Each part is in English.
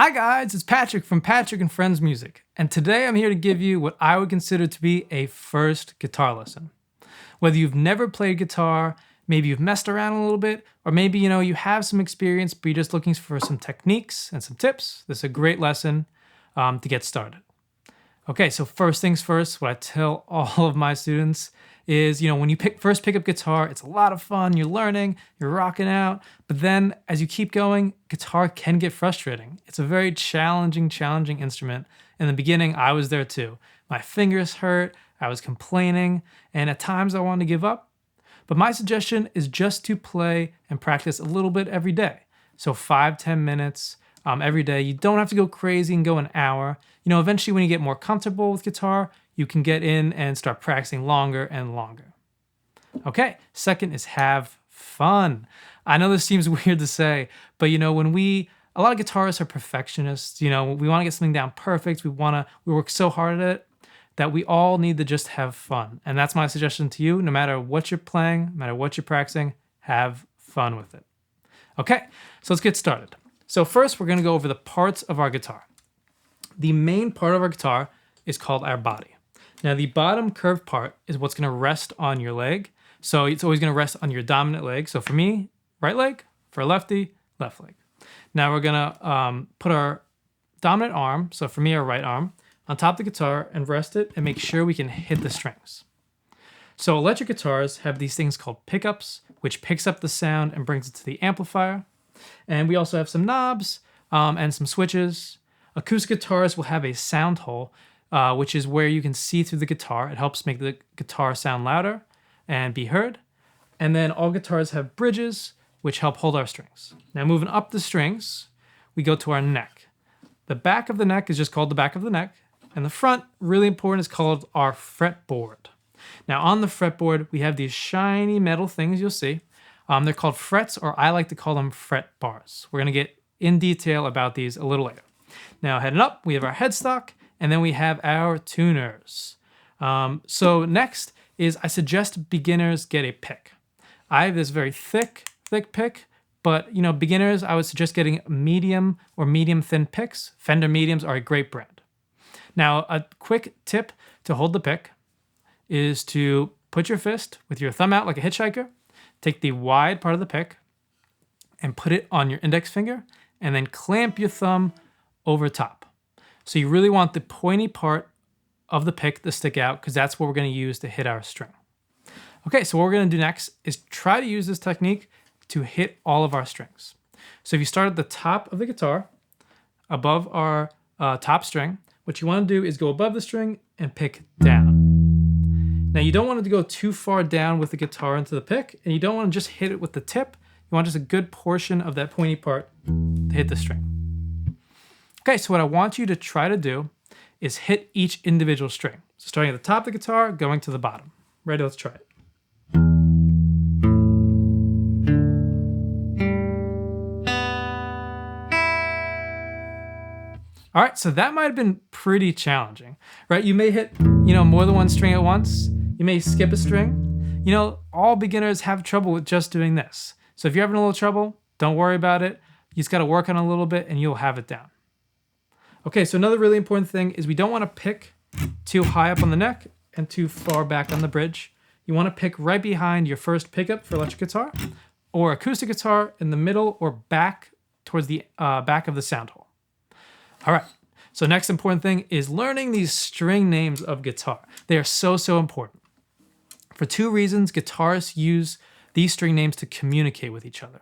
Hi guys, it's Patrick from Patrick and Friends Music, and today I'm here to give you what I would consider to be a first guitar lesson. Whether you've never played guitar, maybe you've messed around a little bit, or maybe you have some experience but you're just looking for some techniques and some tips, this is a great lesson to get started. Okay, so first things first, what I tell all of my students is, when you first pick up guitar, it's a lot of fun, you're learning, you're rocking out, but then as you keep going, guitar can get frustrating. It's a very challenging instrument. In the beginning, I was there too. My fingers hurt, I was complaining, and at times I wanted to give up. But my suggestion is just to play and practice a little bit every day. So 5-10 minutes every day. You don't have to go crazy and go an hour. Eventually when you get more comfortable with guitar, you can get in and start practicing longer and longer. Okay, second is have fun. I know this seems weird to say, but a lot of guitarists are perfectionists. We want to get something down perfect. We work so hard at it that we all need to just have fun. And that's my suggestion to you. No matter what you're playing, no matter what you're practicing, have fun with it. Okay, so let's get started. So first, we're going to go over the parts of our guitar. The main part of our guitar is called our body. Now, the bottom curved part is what's going to rest on your leg. So it's always going to rest on your dominant leg. So for me, right leg. For a lefty, left leg. Now we're going to put our dominant arm, so for me, our right arm, on top of the guitar and rest it and make sure we can hit the strings. So electric guitars have these things called pickups, which picks up the sound and brings it to the amplifier. And we also have some knobs and some switches. Acoustic guitars will have a sound hole, which is where you can see through the guitar. It helps make the guitar sound louder and be heard. And then all guitars have bridges, which help hold our strings. Now moving up the strings, we go to our neck. The back of the neck is just called the back of the neck. And the front, really important, is called our fretboard. Now on the fretboard, we have these shiny metal things you'll see. They're called frets, or I like to call them fret bars. We're gonna get in detail about these a little later. Now heading up, we have our headstock, and then we have our tuners. So next is I suggest beginners get a pick. I have this very thick pick, but beginners, I would suggest getting medium or medium thin picks. Fender mediums are a great brand. Now a quick tip to hold the pick is to put your fist with your thumb out like a hitchhiker, take the wide part of the pick and put it on your index finger, and then clamp your thumb over top. So you really want the pointy part of the pick to stick out because that's what we're going to use to hit our string. Okay, so what we're going to do next is try to use this technique to hit all of our strings. So if you start at the top of the guitar, above our top string, what you want to do is go above the string and pick down. Now you don't want it to go too far down with the guitar into the pick, and you don't want to just hit it with the tip. You want just a good portion of that pointy part to hit the string. Okay, so what I want you to try to do is hit each individual string. So starting at the top of the guitar, going to the bottom. Ready? Let's try it. All right, so that might have been pretty challenging, right? You may hit, more than one string at once. You may skip a string. All beginners have trouble with just doing this. So if you're having a little trouble, don't worry about it. You just gotta work on it a little bit and you'll have it down. Okay, so another really important thing is we don't wanna pick too high up on the neck and too far back on the bridge. You wanna pick right behind your first pickup for electric guitar or acoustic guitar in the middle or back towards the back of the sound hole. All right, so next important thing is learning these string names of guitar. They are so important. For two reasons, guitarists use these string names to communicate with each other.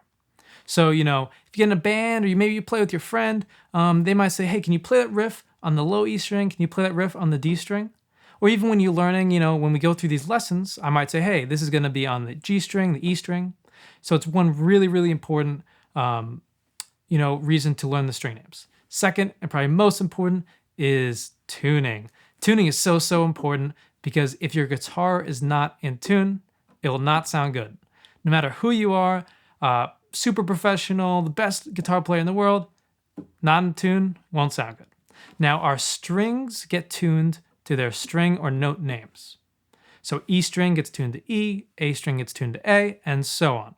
So, if you get in a band or maybe you play with your friend, they might say, hey, can you play that riff on the low E string? Can you play that riff on the D string? Or even when you're learning, when we go through these lessons, I might say, hey, this is gonna be on the G string, the E string. So it's one really important, reason to learn the string names. Second, and probably most important, is tuning. Tuning is so important because if your guitar is not in tune, it will not sound good. No matter who you are, super professional, the best guitar player in the world, not in tune, won't sound good. Now, our strings get tuned to their string or note names. So E string gets tuned to E, A string gets tuned to A, and so on.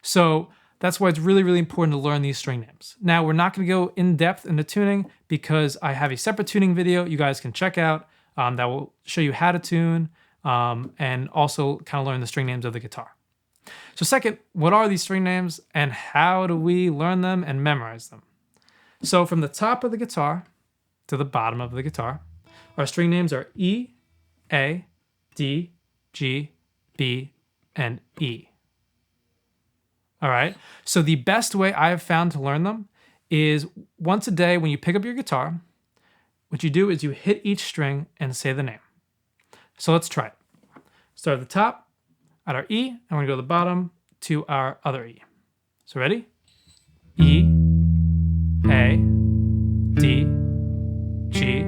So That's why it's really, really important to learn these string names. Now, we're not going to go in depth into tuning because I have a separate tuning video you guys can check out that will show you how to tune and also kind of learn the string names of the guitar. So second, what are these string names and how do we learn them and memorize them? So from the top of the guitar to the bottom of the guitar, our string names are E, A, D, G, B, and E. All right, so the best way I have found to learn them is once a day when you pick up your guitar, what you do is you hit each string and say the name. So let's try it. Start at the top at our E, and we're gonna go to the bottom to our other E. So ready? E, A, D, G,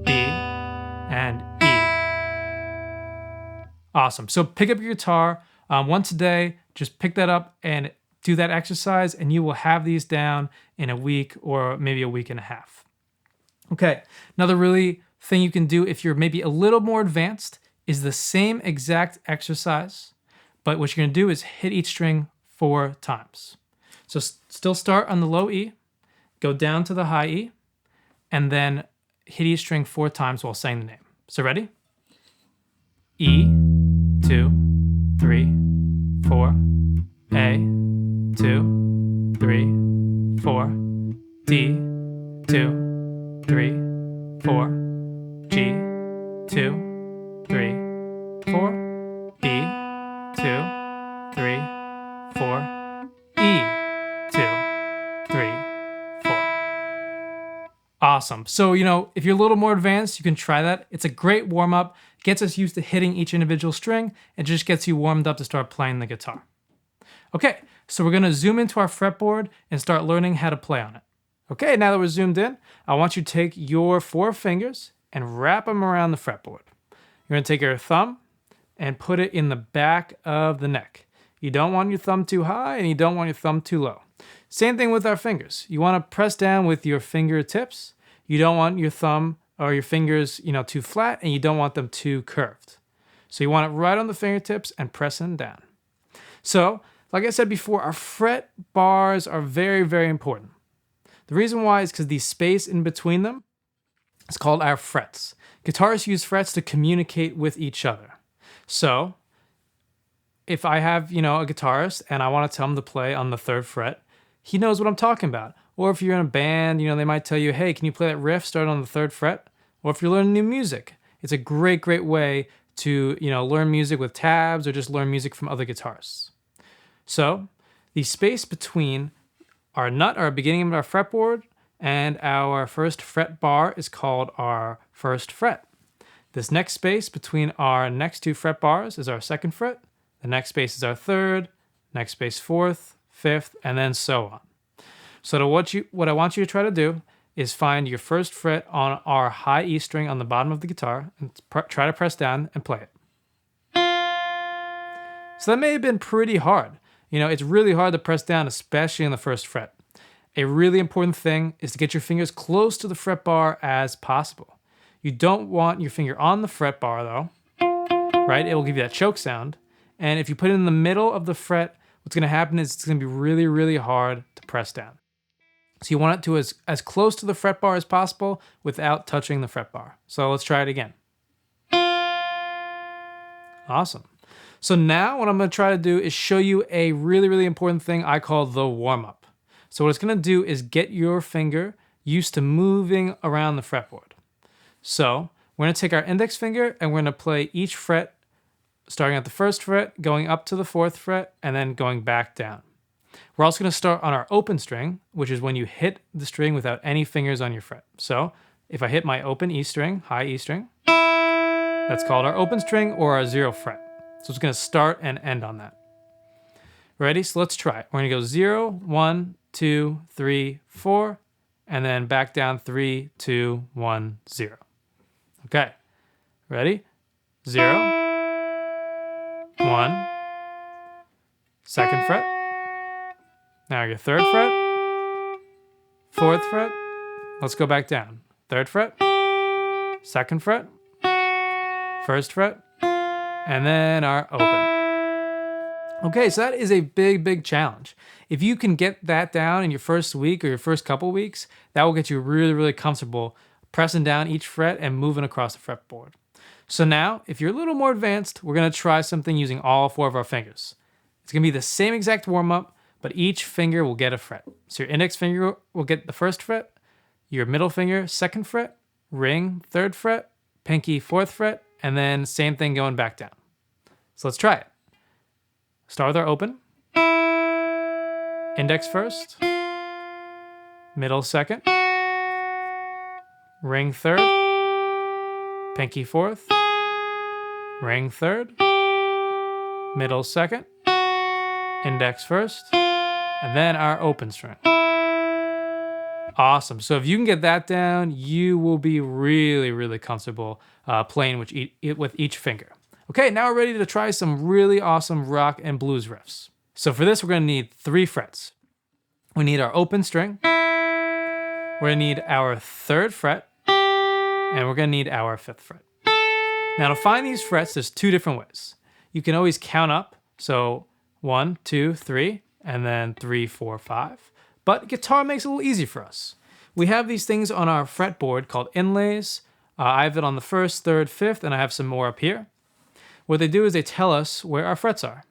B, and E. Awesome. So pick up your guitar once a day, just pick that up and do that exercise, and you will have these down in a week or maybe a week and a half. Okay, another really thing you can do if you're maybe a little more advanced is the same exact exercise, but what you're gonna do is hit each string 4 times. So still start on the low E, go down to the high E, and then hit each string 4 times while saying the name. So ready? E, 2, 3, 4, A, 2, 3, 4, D, 2, 3, 4, G, 2, 3, 4, B, 2, 3, 4, E, 2, 3, 4. Awesome. So, if you're a little more advanced, you can try that. It's a great warm-up. Gets us used to hitting each individual string and just gets you warmed up to start playing the guitar. Okay, so we're gonna zoom into our fretboard and start learning how to play on it. Okay, now that we're zoomed in, I want you to take your 4 fingers and wrap them around the fretboard. You're gonna take your thumb and put it in the back of the neck. You don't want your thumb too high and you don't want your thumb too low. Same thing with our fingers. You wanna press down with your fingertips. You don't want your thumb or your fingers, too flat, and you don't want them too curved. So you want it right on the fingertips and pressing down. So, like I said before, our fret bars are very, very important. The reason why is because the space in between them is called our frets. Guitarists use frets to communicate with each other. So, if I have, a guitarist and I want to tell him to play on the 3rd fret, he knows what I'm talking about. Or if you're in a band, they might tell you, hey, can you play that riff starting on the 3rd fret? Or if you're learning new music, it's a great, great way to, learn music with tabs or just learn music from other guitarists. So the space between our nut, our beginning of our fretboard, and our 1st fret bar is called our 1st fret. This next space between our next 2 fret bars is our 2nd fret. The next space is our 3rd, next space 4th, 5th, and then so on. So what I want you to try to do is find your 1st fret on our high E string on the bottom of the guitar and try to press down and play it. So that may have been pretty hard. It's really hard to press down, especially on the 1st fret. A really important thing is to get your fingers close to the fret bar as possible. You don't want your finger on the fret bar though, right? It will give you that choke sound. And if you put it in the middle of the fret, what's gonna happen is it's gonna be really, really hard to press down. So you want it to as close to the fret bar as possible without touching the fret bar. So let's try it again. Awesome. So now what I'm gonna try to do is show you a really, really important thing I call the warm-up. So what it's gonna do is get your finger used to moving around the fretboard. So we're gonna take our index finger and we're gonna play each fret, starting at the 1st fret, going up to the 4th fret, and then going back down. We're also going to start on our open string, which is when you hit the string without any fingers on your fret. So if I hit my open E string, high E string, that's called our open string or our 0 fret. So it's going to start and end on that. Ready? So let's try it. We're going to go 0, 1, 2, 3, 4, and then back down 3, 2, 1, 0. Okay. Ready? 0, 1, 2nd fret. Now your 3rd fret, 4th fret. Let's go back down. 3rd fret, 2nd fret, 1st fret, and then our open. Okay, so that is a big, big challenge. If you can get that down in your first week or your first couple weeks, that will get you really, really comfortable pressing down each fret and moving across the fretboard. So now, if you're a little more advanced, we're gonna try something using all 4 of our fingers. It's gonna be the same exact warm-up, but each finger will get a fret. So your index finger will get the first fret, your middle finger, 2nd fret, ring, 3rd fret, pinky, 4th fret, and then same thing going back down. So let's try it. Start with our open. Index first, middle 2nd, ring 3rd, pinky 4th, ring 3rd, middle 2nd, index 1st, and then our open string. Awesome. So if you can get that down, you will be really, really comfortable playing with each finger. Okay, now we're ready to try some really awesome rock and blues riffs. So for this, we're gonna need 3 frets. We need our open string, we're gonna need our 3rd fret, and we're gonna need our 5th fret. Now to find these frets, there's 2 different ways. You can always count up, so 1, 2, 3, and then 3, 4, 5. But guitar makes it a little easy for us. We have these things on our fretboard called inlays. I have it on the 1st, 3rd, 5th, and I have some more up here. What they do is they tell us where our frets are.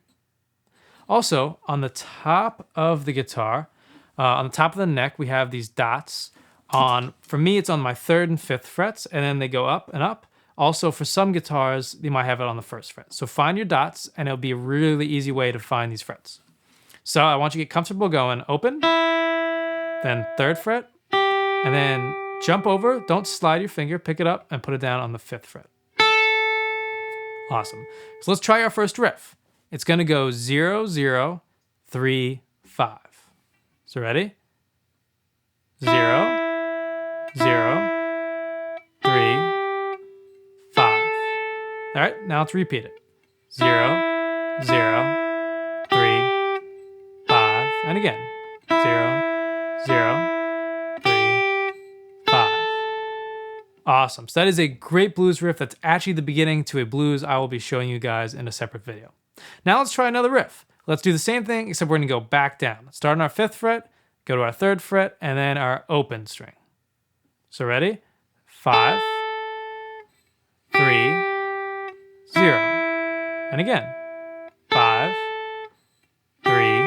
Also, on the top of the guitar, on the top of the neck, we have these dots. For me, it's on my 3rd and 5th frets, and then they go up and up. Also, for some guitars, they might have it on the 1st fret. So find your dots, and it'll be a really easy way to find these frets. So I want you to get comfortable going open, then 3rd fret, and then jump over. Don't slide your finger, pick it up, and put it down on the 5th fret. Awesome. So let's try our first riff. It's gonna go 0, 0, 3, 5. So ready? 0, 0, 3, 5. All right, now let's repeat it. 0, 0, 3, 5. And again. 0, 0, 3, 5. Awesome. So that is a great blues riff. That's actually the beginning to a blues I will be showing you guys in a separate video. Now let's try another riff. Let's do the same thing, except we're gonna go back down. Start on our 5th fret, go to our 3rd fret, and then our open string. So ready? 5, 3, 0. And again. 5, 3,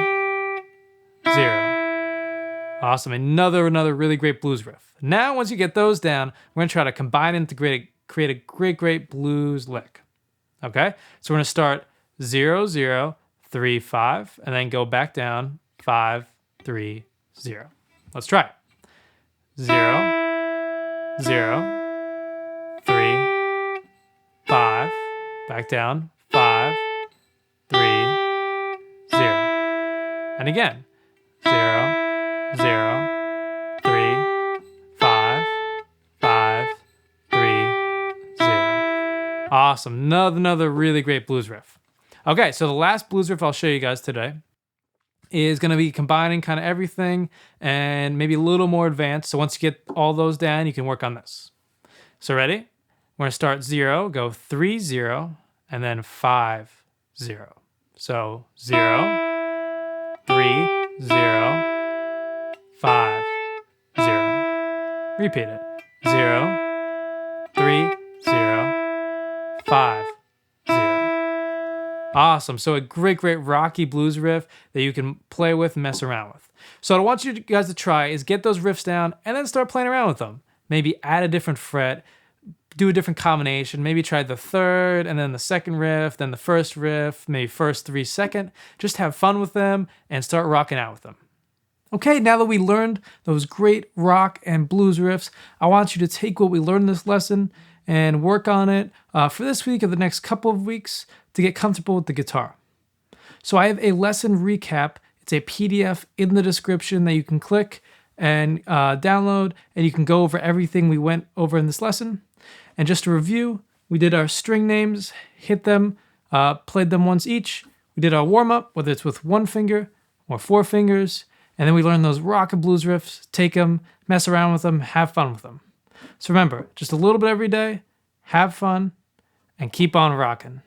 0. Awesome. Another really great blues riff. Now, once you get those down, we're gonna try to combine and create a great blues lick. Okay? So we're gonna start 0, 0, 3, 5, and then go back down 5, 3, 0. Let's try it. 0, 0, 3, 5, back down 5, 3, 0. And again. 0, 0, 3, 5, 5, 3, 0. Awesome. Another really great blues riff. Okay, so the last blues riff I'll show you guys today is going to be combining kind of everything and maybe a little more advanced. So once you get all those down, you can work on this. So ready? We're going to start 0, go 3, 0, and then 5, 0. So 0, 3, 0, 5, 0. Repeat it. 0, 3, 0, 5, 0. Awesome. So a great rocky blues riff that you can play with and mess around with. So what I want you guys to try is get those riffs down and then start playing around with them. Maybe add a different fret, do a different combination. Maybe try the 3rd and then the 2nd riff, then the 1st riff, maybe 1st, 3, 2nd. Just have fun with them and start rocking out with them. Okay, now that we learned those great rock and blues riffs, I want you to take what we learned in this lesson and work on it for this week or the next couple of weeks to get comfortable with the guitar. So I have a lesson recap. It's a PDF in the description that you can click and download, and you can go over everything we went over in this lesson. And just to review, we did our string names, hit them, played them once each. We did our warm-up, whether it's with 1 finger or 4 fingers, and then we learned those rock and blues riffs, take them, mess around with them, have fun with them. So remember, just a little bit every day, have fun, and keep on rocking.